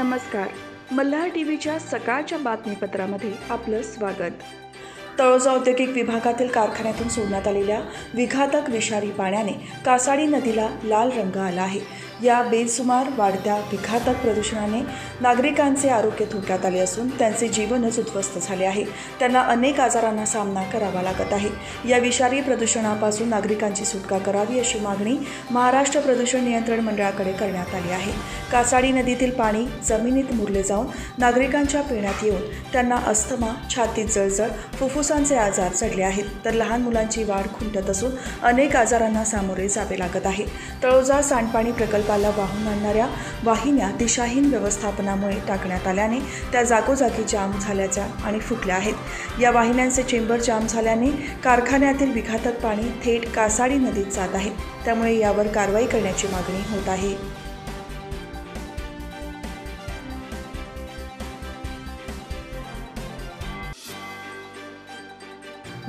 नमस्कार. मल्हार टीव्हीच्या सकाळच्या बातमीपत्रामध्ये आपलं स्वागत. तळोजा औद्योगिक विभागातील कारखान्यातून सोडण्यात आलेल्या विघातक विषारी पाण्याने कासाडी नदीला लाल रंग आला आहे. या बेसुमार वाढत्या विघातक प्रदूषणाने नागरिकांचे आरोग्य धोक्यात आले असून त्यांचे जीवनच उद्ध्वस्त झाले आहे. त्यांना अनेक आजारांना सामना करावा लागत आहे. या विषारी प्रदूषणापासून नागरिकांची सुटका करावी अशी मागणी महाराष्ट्र प्रदूषण नियंत्रण मंडळाकडे करण्यात आली आहे. कासाडी नदीतील पाणी जमिनीत मुरले जाऊन नागरिकांच्या पिण्यात येऊन त्यांना अस्थमा, छातीत जळजळ, फुफ्फुसांचे आजार चढले आहेत. तर लहान मुलांची वाढ खुंटत असून अनेक आजारांना सामोरे जावे लागत आहे. तळोजा सांडपाणी प्रकल्पाला वाहून आणणाऱ्या वाहिन्या दिशाहीन व्यवस्थापनामुळे टाकण्यात आल्याने त्या जागोजागी जाम झाल्याच्या आणि फुटल्या आहेत. या वाहिन्यांचे चेंबर जाम झाल्याने कारखान्यातील विघातक पाणी थेट कासाडी नदीत जात आहे. त्यामुळे यावर कारवाई करण्याची मागणी होत आहे.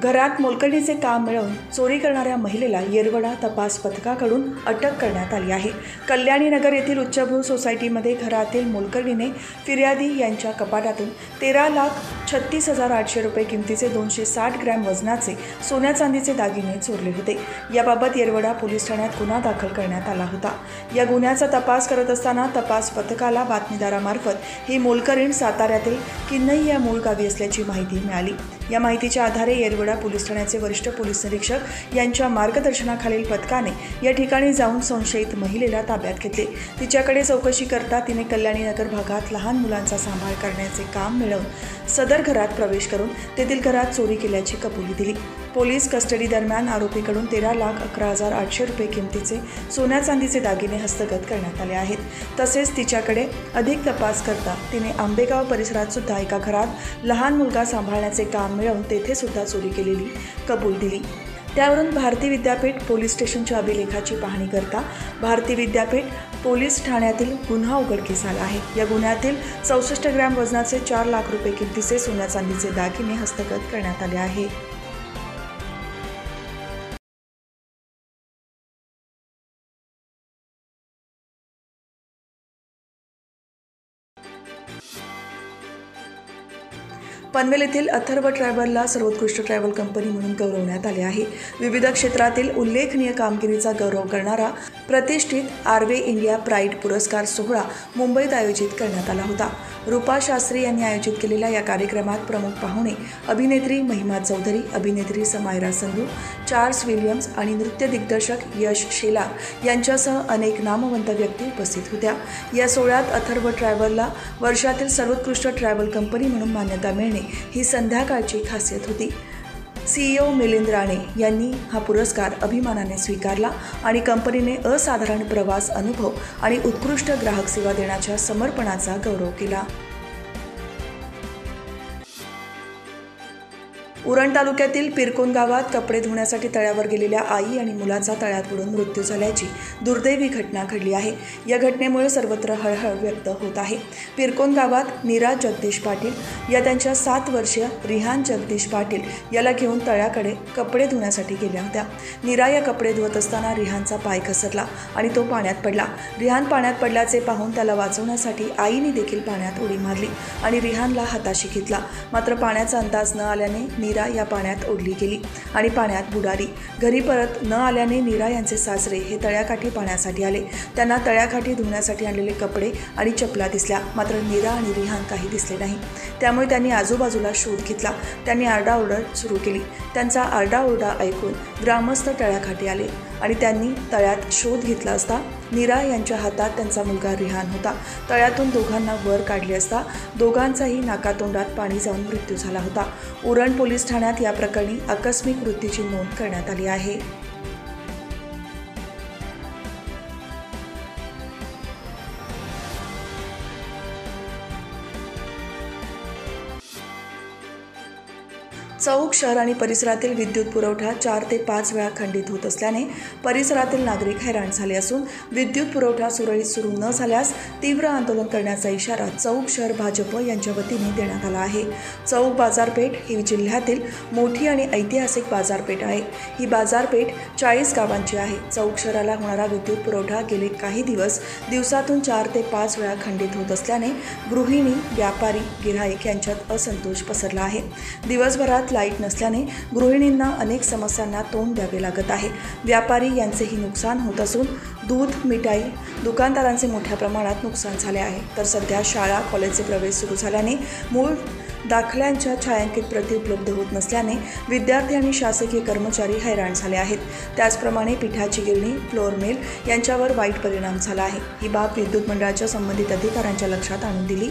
घरात मोलकरणीचे काम मिळवून चोरी करणाऱ्या महिलेला येरवडा तपास पथकाकडून अटक करण्यात आली आहे. कल्याणी नगर येथील उच्चभ्रू सोसायटीमध्ये घरातील मोलकरणीने फिर्यादी यांच्या कपाटातून 13,36,800 रुपये किमतीचे 260 ग्रॅम वजनाचे सोन्या चांदीचे दागिने चोरले होते. याबाबत येरवडा पोलीस ठाण्यात गुन्हा दाखल करण्यात आला होता. या गुन्ह्याचा तपास करत असताना तपास पथकाला बातमीदारामार्फत ही मोलकरीण साताऱ्यातील किन्नई या मूळ गावी असल्याची माहिती मिळाली. या माहितीच्या आधारे येरवडा पोलीस ठाण्याचे वरिष्ठ पोलीस निरीक्षक यांच्या मार्गदर्शनाखालील पथकाने या ठिकाणी जाऊन संशयित महिलेला ताब्यात घेतले. तिच्याकडे चौकशी करता तिने कल्याणी नगर भागात लहान मुलांचा सांभाळ करण्याचे काम मिळवून सदर घरात प्रवेश करून तेथील घरात चोरी केल्याची कबुली दिली. पोलीस कस्टडी दरम्यान आरोपीकडून 13,11,800 रुपये किमतीचे सोन्या चांदीचे दागिने हस्तगत करण्यात आले आहेत. तसेच तिच्याकडे अधिक तपास करता तिने आंबेगाव परिसरात सुद्धा एका घरात लहान मुलगा सांभाळण्याचे काम मिळवून तेथे सुद्धा चोरी केलेली कबूल दिली. त्यावरून भारती विद्यापीठ पोलीस स्टेशनच्या अभिलेखाची पाहणी करता भारती विद्यापीठ पोलीस ठाण्यातील गुन्हा उघडकीस आला आहे. या गुन्ह्यातील 64 ग्रॅम वजनाचे 4 लाख रुपये किमतीचे सोन्या चांदीचे दागिने हस्तगत करण्यात आले आहे. पनवेल येथील अथर्व ट्रॅव्हलला सर्वोत्कृष्ट ट्रॅव्हल कंपनी म्हणून गौरवण्यात आले आहे. विविध क्षेत्रातील उल्लेखनीय कामगिरीचा गौरव करणारा प्रतिष्ठित आर्वे इंडिया प्राईड पुरस्कार सोहळा मुंबईत आयोजित करण्यात आला होता. रूपा शास्त्री यांनी आयोजित केलेल्या या कार्यक्रमात प्रमुख पाहुणे अभिनेत्री महिमा चौधरी, अभिनेत्री समायरा संधू, चार्ल्स विलियम्स आणि नृत्य दिग्दर्शक यश शेलार यांच्यासह अनेक नामवंत व्यक्ती उपस्थित होत्या. या सोहळ्यात अथर्व ट्रॅव्हलला वर्षातील सर्वोत्कृष्ट ट्रॅव्हल कंपनी म्हणून मान्यता मिळणे ही संध्याकाळची खासियत होती. CEO मिलिंद राणे यांनी हा पुरस्कार अभिमानाने स्वीकारला आणि कंपनीने असाधारण प्रवास अनुभव आणि उत्कृष्ट ग्राहक सेवा देण्याच्या समर्पणाचा गौरव केला. उरण तालुक्यातील पिरकोन गावात कपडे धुण्यासाठी तळ्यावर गेलेल्या आई आणि मुलाचा तळ्यात बुडून मृत्यू झाल्याची दुर्दैवी घटना घडली आहे. या घटनेमुळे सर्वत्र हळहळ व्यक्त होत आहे. पिरकोन गावात नीरा जगदीश पाटील या त्यांच्या 7 वर्षीय रिहान जगदीश पाटील याला घेऊन तळ्याकडे कपडे धुण्यासाठी गेल्या होत्या. नीरा या कपडे धुवत असताना रिहानचा पाय घसरला आणि तो पाण्यात पडला. रिहान पाण्यात पडल्याचे पाहून त्याला वाचवण्यासाठी आईने देखील पाण्यात उडी मारली आणि रिहानला हाताशी घेतला. मात्र पाण्याचा अंदाज न आल्याने नीरा या पाण्यात ओढली गेली आणि पाण्यात बुडाली. घरी परत न आल्याने नीरा यांचे सासरे हे तळ्याकाठी पाण्यासाठी आले. त्यांना तळ्याकाठी धुण्यासाठी आणलेले कपडे आणि चपला दिसल्या. मात्र नीरा आणि रिहान काही दिसले नाही. त्यामुळे त्यांनी आजूबाजूला शोध घेतला. त्यांनी आरडाओरड सुरू केली. त्यांचा आरडाओरडा ऐकून ग्रामस्थ तळ्याकाठी आले आणि त्यांनी तळ्यात शोध घेतला असता नीरा यांच्या हातात त्यांचा मुलगा रिहान होता. तळ्यातून दोघांना वर काढले असता दोघांचाही नाकातोंडात पाणी जाऊन मृत्यू झाला होता. उरण पोलीस ठाण्यात या प्रकरणी आकस्मिक मृत्यूची नोंद करण्यात आली आहे. चौक शहर आणि परिसरातील विद्युत पुरवठा 4 ते 5 वेळा खंडित होत असल्याने परिसरातील नागरिक हैराण झाले असून विद्युत पुरवठा सुरळीत सुरू न झाल्यास तीव्र आंदोलन करण्याचा इशारा चौक शहर भाजप यांच्या वतीने देण्यात आला आहे। चौक बाजारपेठ ही जिल्ह्यातील मोठी आणि ऐतिहासिक बाजारपेठ आहे। ही बाजारपेठ 40 गावांची आहे। चौक शहराला होणारा विद्युत पुरवठा गेले काही दिवसातून 4 ते 5 वेळा खंडित होत असल्याने गृहिणी, व्यापारी, गिऱ्हाईक यांच्यात असंतोष पसरला आहे। दिवसभरात लाईट नसल्याने गृहिणींना अनेक समस्यांना तोंड द्यावे लागत आहे। व्यापारी यांचेही नुकसान होत असून दूध, मिठाई दुकानदारांचे मोठ्या प्रमाणात नुकसान झाले आहे। तर सध्या शाळा, कॉलेजचे प्रवेश सुरू झाल्याने मूळ दाखल्यांच्या छायांकित प्रती उपलब्ध होत नसल्याने विद्यार्थी आणि शासकीय कर्मचारी हैराण झाले आहेत। त्याचप्रमाणे पिठाची गिरणी, फ्लोअर मिल यांच्यावर वाईट परिणाम झाला आहे। ही बाब विद्युत मंडळाच्या संबंधित अधिकाऱ्यांच्या लक्षात आणून दिली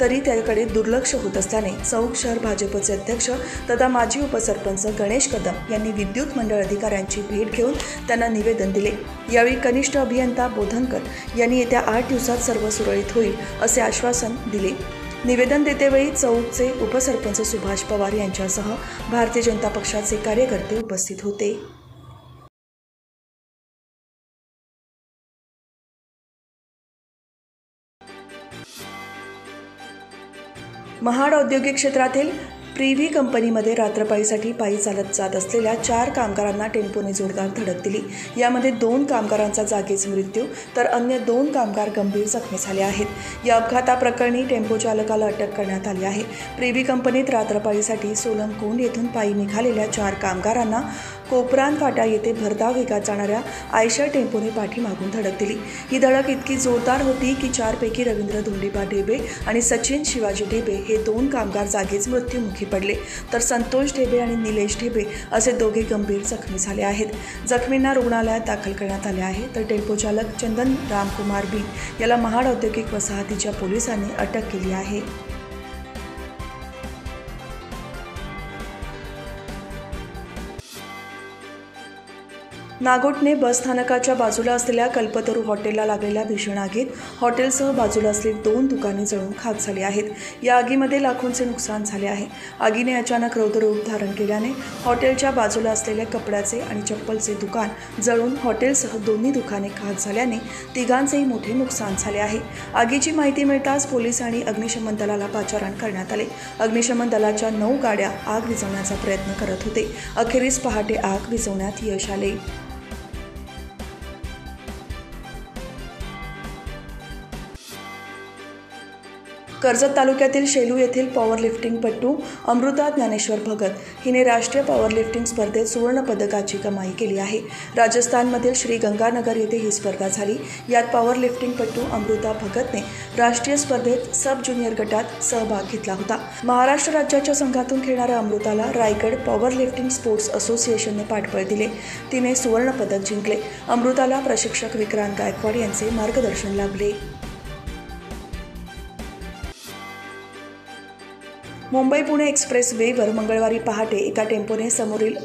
तरी त्याकडे दुर्लक्ष होत असल्याने चौक शहर भाजपचे अध्यक्ष तथा माजी उपसरपंच गणेश कदम यांनी विद्युत मंडळ अधिकाऱ्यांची भेट घेऊन त्यांना निवेदन दिले। यावेळी कनिष्ठ अभियंता बोधनकर यांनी येत्या 8 दिवसात सर्व सुरळीत होईल असे आश्वासन दिले। निवेदन देतेवेळी चौकचे उपसरपंच सुभाष पवार यांच्यासह भारतीय जनता पक्षाचे कार्यकर्ते उपस्थित होते। महाड औद्योगिक क्षेत्रातील प्रिव्ही कंपनीमध्ये रात्रपाळीसाठी पायी चालत जात असलेल्या 4 कामगारांना टेम्पोने जोरदार धडक दिली। यामध्ये 2 कामगारांचा जागीच मृत्यू तर अन्य 2 कामगार गंभीर जखमी झाले आहेत। या अपघाताप्रकरणी टेम्पो चालकाला अटक करण्यात आली आहे। प्रिव्ही कंपनीत रात्रपाळीसाठी सोलंकोंड येथून पायी निघालेल्या 4 कामगारांना कोपरान फाटा येथे भरधाव वेगात जाणाऱ्या आयशर टेम्पोने पाठीमागून धडक दिली। ही धडक इतकी जोरदार होती की 4 पैकी रवींद्र धोंडीबा ढेबे आणि सचिन शिवाजी ढेबे हे 2 कामगार जागीच मृत्युमुखी पडले तर संतोष ढेबे आणि निलेश ढेबे असे दोघे गंभीर जखमी झाले आहेत। जखमींना रुग्णालयात दाखल करण्यात आले आहे। तर टेम्पो चालक चंदन रामकुमार बी याला महाड औद्योगिक वसाहतीच्या पोलिसांनी अटक केली आहे। नागोठणे बस स्थानकाच्या बाजूला असलेल्या कल्पतरू हॉटेलला लागलेल्या भीषण आगीत हॉटेलसह बाजूला असलेली 2 दुकाने जळून खाक झाली आहेत। या आगीमध्ये लाखोंचे नुकसान झाले आहे। आगीने अचानक रौद्र रूप धारण केल्याने हॉटेलच्या बाजूला असलेले कपड्याचे आणि चप्पलचे दुकान जळून हॉटेलसह दोन्ही दुकाने खाक झाल्याने तिघांचेही मोठे नुकसान झाले आहे। आगीची माहिती मिळताच पोलीस आणि अग्निशमन दलाला पाचारण करण्यात आले। अग्निशमन दलाच्या 9 गाड्या आग विझवण्याचा प्रयत्न करत होते। अखेरीस पहाटे आग विझवण्यात यश आले। कर्जत तालुक्यातील शेलू येथील पॉवरलिफ्टिंगपटू अमृता ज्ञानेश्वर भगत हिने राष्ट्रीय पॉवरलिफ्टिंग स्पर्धेत सुवर्ण पदकाची कमाई केली आहे। राजस्थानमधील श्री गंगानगर येथे ही स्पर्धा झाली। यात पॉवरलिफ्टिंगपटू अमृता भगतने राष्ट्रीय स्पर्धेत सब ज्युनियर गटात सहभाग घेतला होता। महाराष्ट्र राज्याच्या संघातून खेळणाऱ्या अमृताला रायगड पॉवरलिफ्टिंग स्पोर्ट्स असोसिएशनने पाठबळ दिले। तिने सुवर्ण पदक जिंकले। अमृताला प्रशिक्षक विक्रांत गायकवाड यांचे मार्गदर्शन लाभले। मुंबई-पुणे एक्सप्रेस वेवर मंगळवारी पहाटे एका टेम्पोने समोरील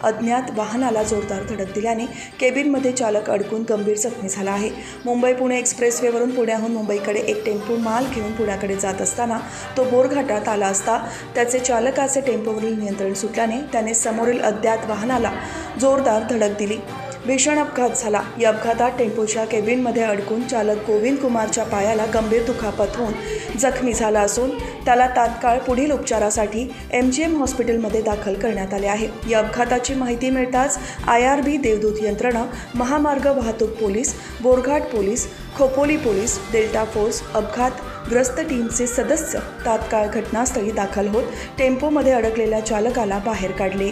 अज्ञात वाहनाला जोरदार धडक दिल्याने केबिनमध्ये चालक अडकून गंभीर जखमी झाला आहे। मुंबई-पुणे एक्सप्रेस वेवरून पुण्याहून मुंबईकडे एक टेम्पो माल घेऊन पुण्याकडे जात असताना तो बोरघाटात आला असता त्याचे चालकाचे टेम्पोवरील नियंत्रण सुटल्याने त्याने समोरील अज्ञात वाहनाला जोरदार धडक दिली। भीषण अपघात झाला। या अपघातात टेम्पोच्या केबिनमध्ये अडकून चालक गोविंद कुमारच्या पायाला गंभीर दुखापत होऊन जखमी झाला असून त्याला तात्काळ पुढील उपचारासाठी MGM हॉस्पिटलमध्ये दाखल करण्यात आले आहे। या अपघाताची माहिती मिळताच IRB देवदूत यंत्रणा, महामार्ग वाहतूक police, Borghat police, Khopoli police, delta force, अपघातग्रस्त टीमचे सदस्य तात्काळ घटनास्थळी दाखल होत टेम्पोमध्ये अडकलेल्या चालकाला बाहेर काढले।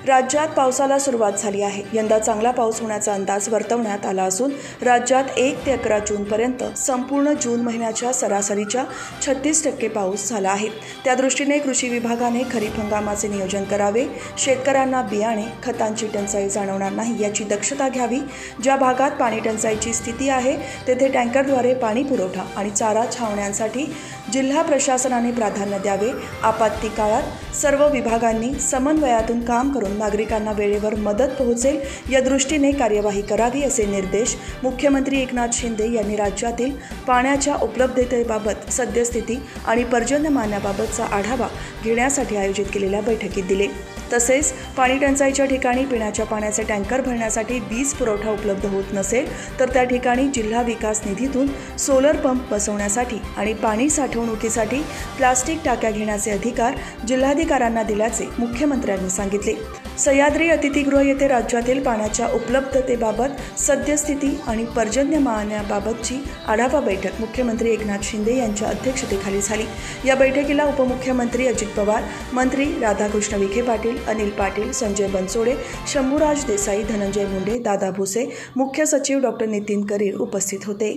राज्यात पावसाला सुरुवात झाली आहे। यंदा चांगला पाऊस होण्याचा अंदाज वर्तवण्यात आला असून राज्यात 1 ते 11 जूनपर्यंत संपूर्ण जून महिन्याच्या सरासरीच्या 36% पाऊस झाला आहे। त्या दृष्टीने कृषी विभागाने खरीप हंगामाचे नियोजन करावे, शेतकऱ्यांना बियाणे, खतांची टंचाई जाणवणार नाही याची दक्षता घ्यावी। ज्या भागात पाणी टंचाईची स्थिती आहे तेथे टँकरद्वारे पाणी पुरवठा आणि चारा छावण्यांसाठी जिल्हा प्रशासनाने प्राधान्य द्यावे। आपत्ती काळात सर्व विभागांनी समन्वयातून काम करून नागरिकांना वेळेवर मदत पोहोचेल या दृष्टीने कार्यवाही करावी असे निर्देश मुख्यमंत्री एकनाथ शिंदे यांनी राज्यातील पाण्याच्या उपलब्धतेबाबत सद्यस्थिती आणि पर्जन्यमानाबाबतचा आढावा घेण्यासाठी आयोजित केलेल्या बैठकीत दिले। तसेच पाणी टंचाईच्या ठिकाणी पिण्याच्या पाण्याचे टँकर भरण्यासाठी वीज पुरवठा उपलब्ध होत नसेल तर त्या ठिकाणी जिल्हा विकास निधीतून सोलर पंप बसवण्यासाठी आणि पाणी साठवणुकीसाठी प्लास्टिक टाक्या घेण्याचे अधिकार जिल्हाधिकाऱ्यांना दिल्याचे मुख्यमंत्र्यांनी सांगितले। सह्याद्री अतिथीगृह येथे राज्यातील पाण्याच्या उपलब्धतेबाबत सद्यस्थिती आणि पर्जन्यमानाबाबतची आढावा बैठक मुख्यमंत्री एकनाथ शिंदे यांच्या अध्यक्षतेखाली झाली। या बैठकीला उपमुख्यमंत्री अजित पवार, मंत्री राधाकृष्ण विखे पाटील, अनिल पाटील, संजय बनसोडे, शंभूराज देसाई, धनंजय मुंडे, दादा भुसे, मुख्य सचिव डॉक्टर नितीन करीर उपस्थित होते।